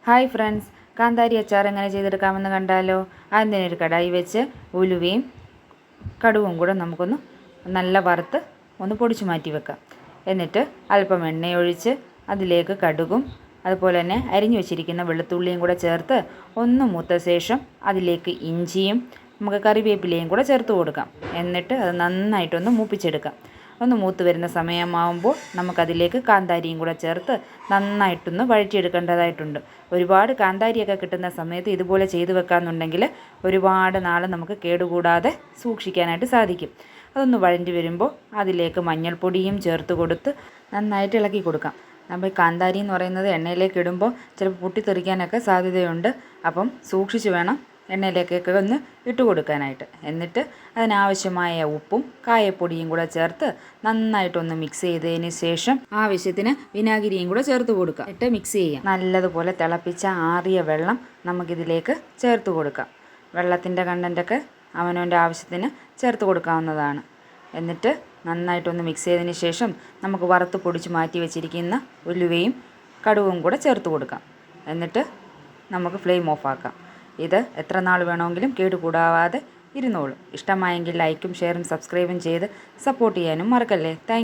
Hi friends, കാന്താരി അച്ചാർ എങ്ങനെ ചെയ്തെടുക്കാമെന്ന് കണ്ടാലോ. ആദ്യം ഒരു കടായി വെച്ച് ഉലുവയും കടുവും കൂടെ നമുക്കൊന്ന് നല്ല വറുത്ത് ഒന്ന് പൊടിച്ച് മാറ്റി വെക്കാം. എന്നിട്ട് അല്പം എണ്ണയൊഴിച്ച് അതിലേക്ക് കടുകും അതുപോലെ തന്നെ അരിഞ്ഞു വെച്ചിരിക്കുന്ന വെളുത്തുള്ളിയും കൂടെ ചേർത്ത് ഒന്ന് മൂത്ത ശേഷം അതിലേക്ക് ഇഞ്ചിയും നമുക്ക് കറിവേപ്പിലയും കൂടെ ചേർത്ത് കൊടുക്കാം. എന്നിട്ട് അത് നന്നായിട്ടൊന്ന് മൂപ്പിച്ചെടുക്കാം. ഒന്ന് മൂത്ത് വരുന്ന സമയമാകുമ്പോൾ നമുക്കതിലേക്ക് കാന്താരിയും കൂടെ ചേർത്ത് നന്നായിട്ടൊന്ന് വഴറ്റിയെടുക്കേണ്ടതായിട്ടുണ്ട്. ഒരുപാട് കാന്താരിയൊക്കെ കിട്ടുന്ന സമയത്ത് ഇതുപോലെ ചെയ്തു വെക്കാമെന്നുണ്ടെങ്കിൽ ഒരുപാട് നാൾ നമുക്ക് കേടുകൂടാതെ സൂക്ഷിക്കാനായിട്ട് സാധിക്കും. അതൊന്ന് വഴറ്റി വരുമ്പോൾ അതിലേക്ക് മഞ്ഞൾപ്പൊടിയും ചേർത്ത് കൊടുത്ത് നന്നായിട്ട് ഇളക്കി കൊടുക്കാം. നമ്മൾ കാന്താരി എന്ന് പറയുന്നത് എണ്ണയിലേക്ക് ഇടുമ്പോൾ ചിലപ്പോൾ പൊട്ടിത്തെറിക്കാനൊക്കെ സാധ്യതയുണ്ട്. അപ്പം സൂക്ഷിച്ച് വേണം എണ്ണയിലേക്കൊക്കെ ഒന്ന് ഇട്ട് കൊടുക്കാനായിട്ട്. എന്നിട്ട് അതിനാവശ്യമായ ഉപ്പും കായപ്പൊടിയും കൂടെ ചേർത്ത് നന്നായിട്ടൊന്ന് മിക്സ് ചെയ്തതിന് ശേഷം ആവശ്യത്തിന് വിനാഗിരിയും കൂടെ ചേർത്ത് കൊടുക്കുക. എന്നിട്ട് മിക്സ് ചെയ്യാം. നല്ലതുപോലെ തിളപ്പിച്ച ആറിയ വെള്ളം നമുക്കിതിലേക്ക് ചേർത്ത് കൊടുക്കാം. വെള്ളത്തിൻ്റെ കണ്ടൻറ്റൊക്കെ അവനവൻ്റെ ആവശ്യത്തിന് ചേർത്ത് കൊടുക്കാവുന്നതാണ്. എന്നിട്ട് നന്നായിട്ടൊന്ന് മിക്സ് ചെയ്തതിന് ശേഷം നമുക്ക് വറുത്ത് പൊടിച്ച് മാറ്റി വെച്ചിരിക്കുന്ന ഉലുവയും കടുവും കൂടെ ചേർത്ത് കൊടുക്കാം. എന്നിട്ട് നമുക്ക് ഫ്ലെയിം ഓഫാക്കാം. ഇത് എത്ര നാൾ വേണമെങ്കിലും കേടുകൂടാതെ ഇരുന്നോളും. ഇഷ്ടമായെങ്കിൽ ലൈക്കും ഷെയറും സബ്സ്ക്രൈബും ചെയ്ത് സപ്പോർട്ട് ചെയ്യാനും മറക്കല്ലേ. താങ്ക്